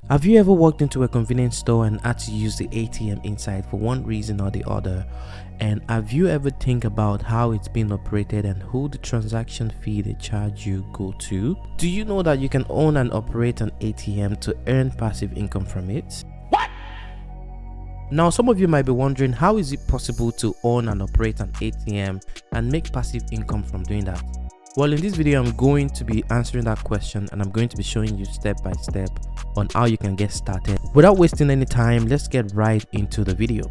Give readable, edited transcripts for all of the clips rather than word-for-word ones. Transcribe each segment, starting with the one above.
Have you ever walked into a convenience store and had to use the ATM inside for one reason or the other? And have you ever think about how it's being operated and who the transaction fee they charge you go to? Do you know that you can own and operate an ATM to earn passive income from it? What? Now, some of you might be wondering, how is it possible to own and operate an ATM and make passive income from doing that? Well, in this video, I'm going to be answering that question, and I'm going to be showing you step by step on how you can get started. Without wasting any time, let's get right into the video.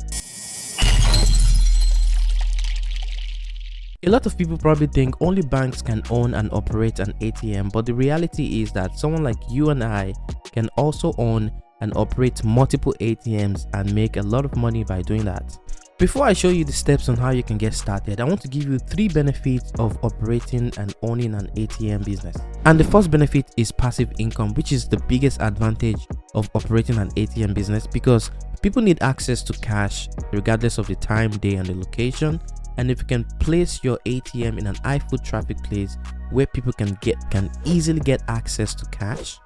A lot of people probably think only banks can own and operate an ATM, but the reality is that someone like you and I can also own and operate multiple ATMs and make a lot of money by doing that. Before I show you the steps on how you can get started, I want to give you 3 benefits of operating and owning an ATM business. And the first benefit is passive income, which is the biggest advantage of operating an ATM business, because people need access to cash regardless of the time, day, and the location. And if you can place your ATM in an high foot traffic place where people can easily get access to cash,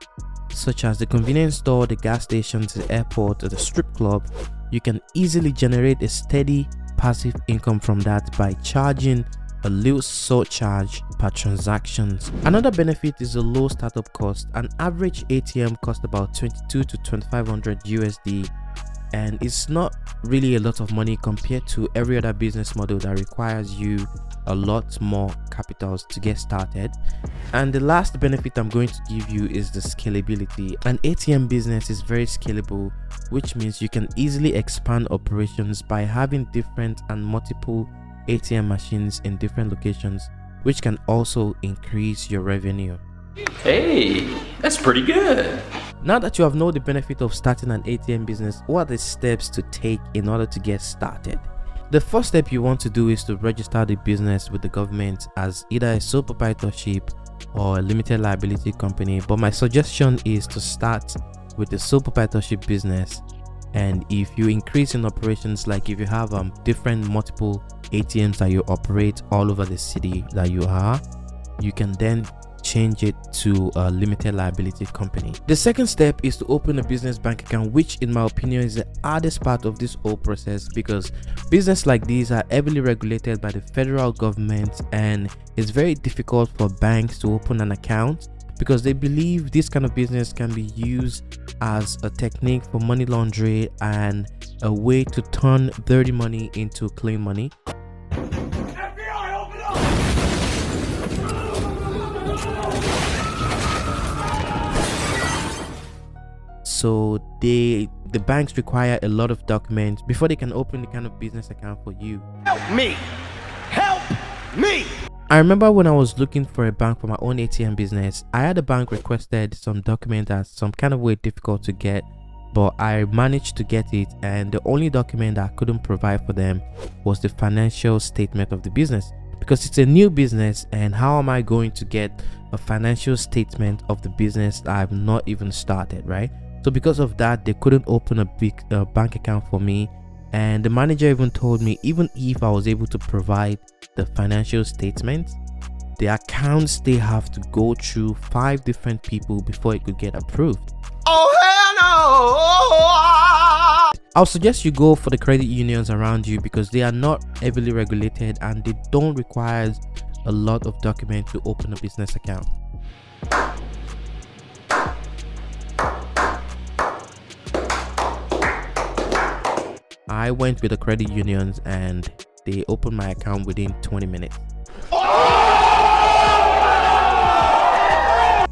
such as the convenience store, the gas stations, the airport, or the strip club, you can easily generate a steady passive income from that by charging a little surcharge per transactions. Another benefit is the low startup cost. An average ATM costs about 22 to 2500 USD, and it's not really a lot of money compared to every other business model that requires you a lot more capitals to get started. And the last benefit I'm going to give you is the scalability. An ATM business is very scalable, which means you can easily expand operations by having different and multiple ATM machines in different locations, which can also increase your revenue. Hey, that's pretty good. Now that you have known the benefit of starting an ATM business, what are the steps to take in order to get started? The first step you want to do is to register the business with the government as either a sole proprietorship or a limited liability company. But my suggestion is to start with the sole proprietorship business. And if you increase in operations, like if you have different multiple ATMs that you operate all over the city that you are, you can then change it to a limited liability company. The second step is to open a business bank account, which in my opinion is the hardest part of this whole process, because business like these are heavily regulated by the federal government, and it's very difficult for banks to open an account because they believe this kind of business can be used as a technique for money laundering and a way to turn dirty money into clean money. So the banks require a lot of documents before they can open the kind of business account for you. Help me! Help me! I remember when I was looking for a bank for my own ATM business, I had a bank requested some document that's some kind of way difficult to get, but I managed to get it, and the only document that I couldn't provide for them was the financial statement of the business, because it's a new business, and how am I going to get a financial statement of the business that I've not even started, right? So because of that, they couldn't open a big bank account for me. And the manager even told me, even if I was able to provide the financial statement, the accounts, they have to go through 5 different people before it could get approved. Oh hell no! I'll suggest you go for the credit unions around you, because they are not heavily regulated and they don't require a lot of documents to open a business account. I went with the credit unions and they opened my account within 20 minutes.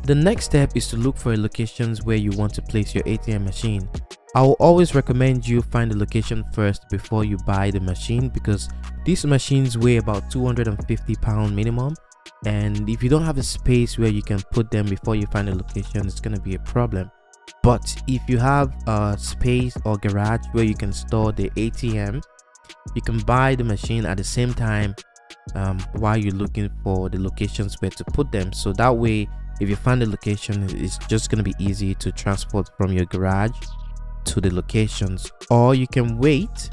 The next step is to look for locations where you want to place your ATM machine. I will always recommend you find the location first before you buy the machine, because these machines weigh about 250 pounds minimum, and if you don't have a space where you can put them before you find a location, it's going to be a problem. But if you have a space or garage where you can store the ATM, you can buy the machine at the same time while you're looking for the locations where to put them. So that way, if you find the location, it's just going to be easy to transport from your garage to the locations. Or you can wait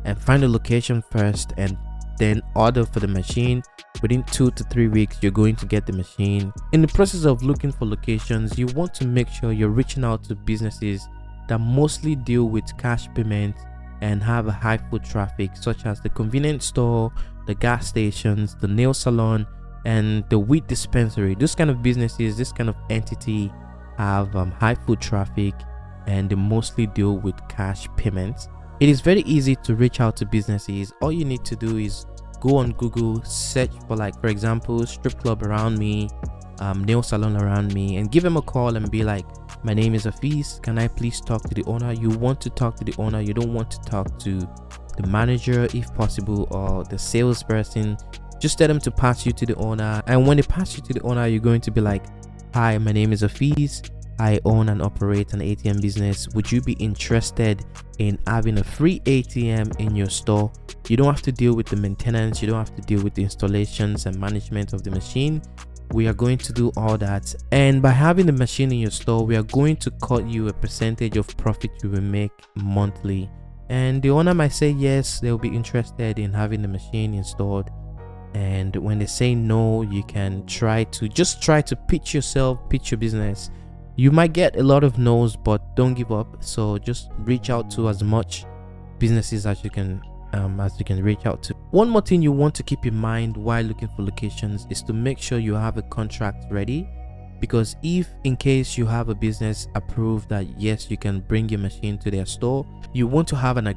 and find the location first and then order for the machine. Within 2 to 3 weeks, you're going to get the machine. In the process of looking for locations, you want to make sure you're reaching out to businesses that mostly deal with cash payment and have a high foot traffic, such as the convenience store, the gas stations, the nail salon, and the weed dispensary. This kind of businesses, this kind of entity have high foot traffic, and they mostly deal with cash payments. It is very easy to reach out to businesses. All you need to do is go on Google, search for, like, for example, strip club around me, nail salon around me, and give them a call and be like, my name is Afis, can I please talk to the owner? You want to talk to the owner, you don't want to talk to the manager if possible, or the salesperson. Just tell them to pass you to the owner, and when they pass you to the owner, you're going to be like, hi, my name is Afis, I own and operate an ATM business. Would you be interested in having a free ATM in your store? You don't have to deal with the maintenance, you don't have to deal with the installations and management of the machine. We are going to do all that, and by having the machine in your store, we are going to cut you a percentage of profit you will make monthly. And the owner might say yes, they'll be interested in having the machine installed, and when they say no, you can try to pitch your business. You might get a lot of no's, but don't give up. So just reach out to as much businesses as you can reach out to. One more thing you want to keep in mind while looking for locations is to make sure you have a contract ready, because if in case you have a business approved that yes, you can bring your machine to their store, you want to have a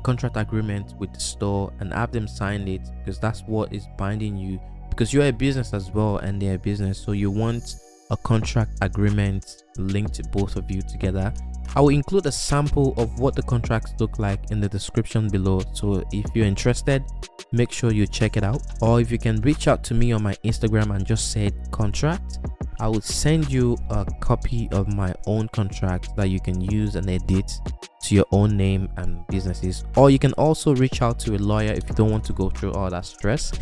contract agreement with the store and have them sign it, because that's what is binding you, because you're a business as well and they're a business. So you want a contract agreement linked both of you together. I will include a sample of what the contracts look like in the description below, so if you're interested, make sure you check it out. Or if you can reach out to me on my Instagram and just say contract, I will send you a copy of my own contract that you can use and edit to your own name and businesses. Or you can also reach out to a lawyer if you don't want to go through all that stress.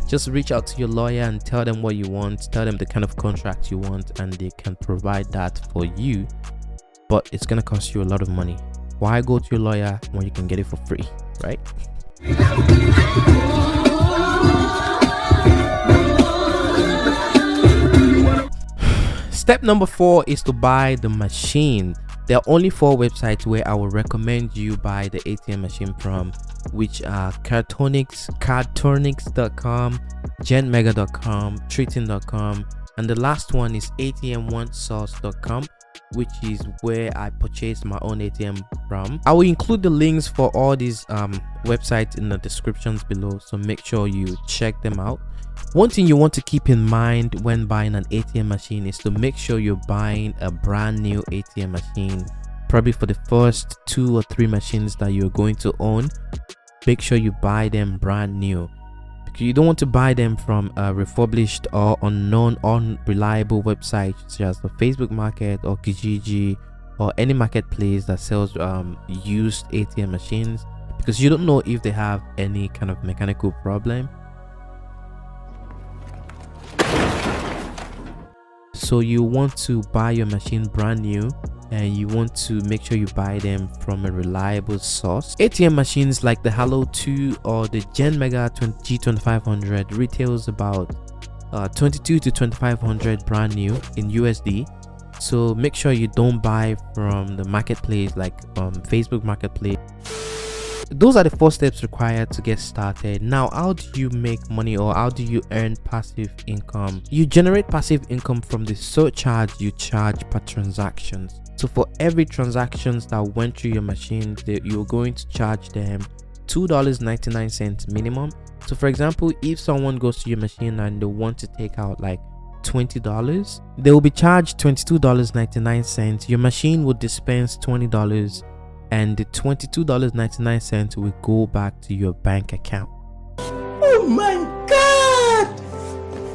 Just reach out to your lawyer and tell them what you want, tell them the kind of contract you want, and they can provide that for you. But it's gonna cost you a lot of money. Why go to your lawyer when you can get it for free, right? Step number 4 is to buy the machine. There are only 4 websites where I will recommend you buy the ATM machine from, which are Cardtronics.com, GenMega.com, Triton.com, and the last one is ATM1Source.com, which is where I purchased my own ATM from. I will include the links for all these websites in the descriptions below, so make sure you check them out. One thing you want to keep in mind when buying an ATM machine is to make sure you're buying a brand new ATM machine. Probably for the first 2 or 3 machines that you're going to own, make sure you buy them brand new. You don't want to buy them from a refurbished or unknown, unreliable website such as the Facebook Market or Kijiji or any marketplace that sells used ATM machines, because you don't know if they have any kind of mechanical problem. So you want to buy your machine brand new, and you want to make sure you buy them from a reliable source. ATM machines like the Halo 2 or the GenMega G2500 retails about 22 to 2500 brand new in USD. So make sure you don't buy from the marketplace like Facebook Marketplace. Those are the 4 steps required to get started. Now, how do you make money, or how do you earn passive income? You generate passive income from the surcharge you charge per transactions. So for every transactions that went through your machine, you're going to charge them $2.99 minimum. So for example, if someone goes to your machine and they want to take out like $20, they will be charged $22.99. Your machine will dispense $20, and the $22.99 will go back to your bank account. Oh my God!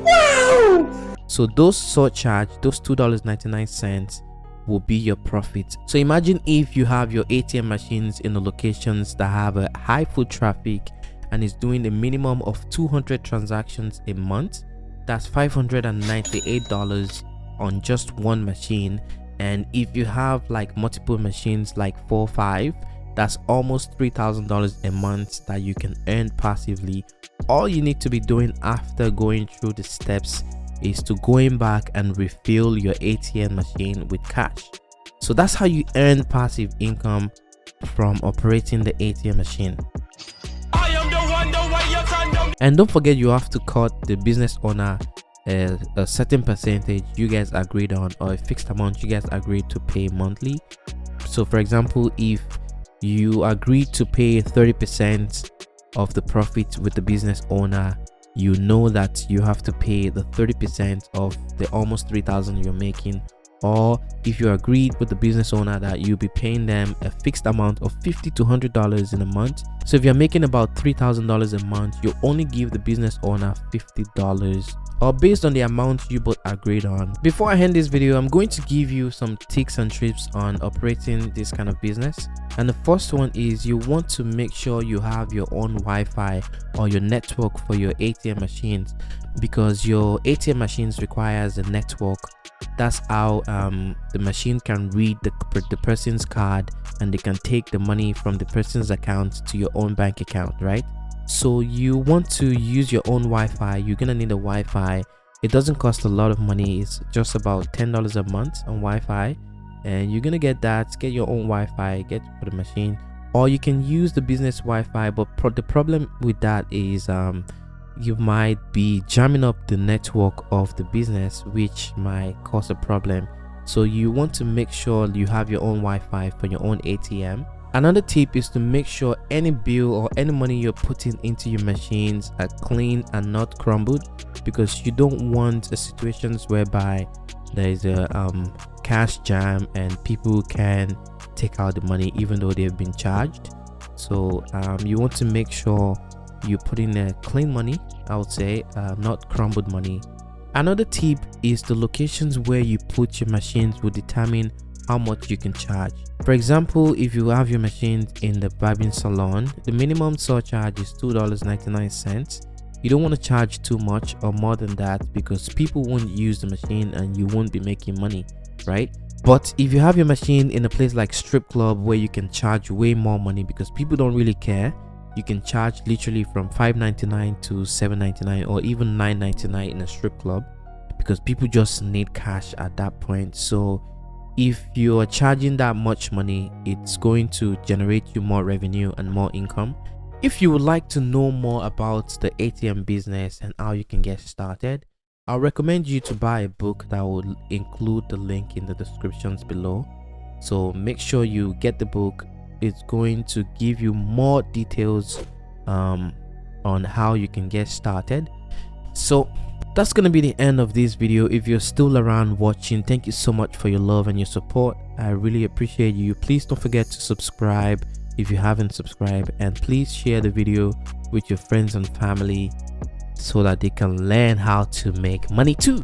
Wow! So those surcharge, those $2.99 will be your profit. So imagine if you have your ATM machines in the locations that have a high foot traffic and is doing a minimum of 200 transactions a month. That's $598 on just one machine. And if you have like multiple machines, like 4 or 5, That's almost $3,000 a month that you can earn passively. All you need to be doing after going through the steps is to going back and refill your ATM machine with cash. So that's how you earn passive income from operating the ATM machine. And don't forget, you have to cut the business owner a certain percentage you guys agreed on, or a fixed amount you guys agreed to pay monthly. So for example, if you agreed to pay 30% of the profit with the business owner, you know that you have to pay the 30% of the almost 3,000 you're making. Or if you agreed with the business owner that you'll be paying them a fixed amount of $50 to $100 in a month. So if you're making about $3,000 a month, you only give the business owner $50, or based on the amount you both agreed on. Before I end this video, I'm going to give you some tips and tips on operating this kind of business. And the first one is, you want to make sure you have your own Wi-Fi or your network for your ATM machines, because your ATM machines requires a network. That's how the machine can read the person's card, and they can take the money from the person's account to your own bank account, right? So you want to use your own Wi-Fi. You're gonna need a Wi-Fi. It doesn't cost a lot of money. It's just about $10 a month on Wi-Fi, and you're gonna get that. Get your own Wi-Fi, get for the machine, or you can use the business Wi-Fi. But the problem with that is you might be jamming up the network of the business, which might cause a problem. So you want to make sure you have your own Wi-Fi for your own ATM. Another tip is to make sure any bill or any money you're putting into your machines are clean and not crumbled, because you don't want situations whereby there is a cash jam and people can take out the money even though they've been charged. So you want to make sure you put in a clean money, I would say, not crumbled money. Another tip is the locations where you put your machines will determine how much you can charge. For example, if you have your machines in the barbing salon, the minimum surcharge is $2.99. You don't want to charge too much or more than that, because people won't use the machine and you won't be making money, right? But if you have your machine in a place like strip club where you can charge way more money because people don't really care, you can charge literally from $5.99 to $7.99 or even $9.99 in a strip club, because people just need cash at that point. So if you are charging that much money, it's going to generate you more revenue and more income. If you would like to know more about the ATM business and how you can get started, I'll recommend you to buy a book that will include the link in the descriptions below. So make sure you get the book. It's going to give you more details on how you can get started. So that's going to be the end of this video. If you're still around watching, thank you so much for your love and your support. I really appreciate you. Please don't forget to subscribe if you haven't subscribed, and please share the video with your friends and family so that they can learn how to make money too.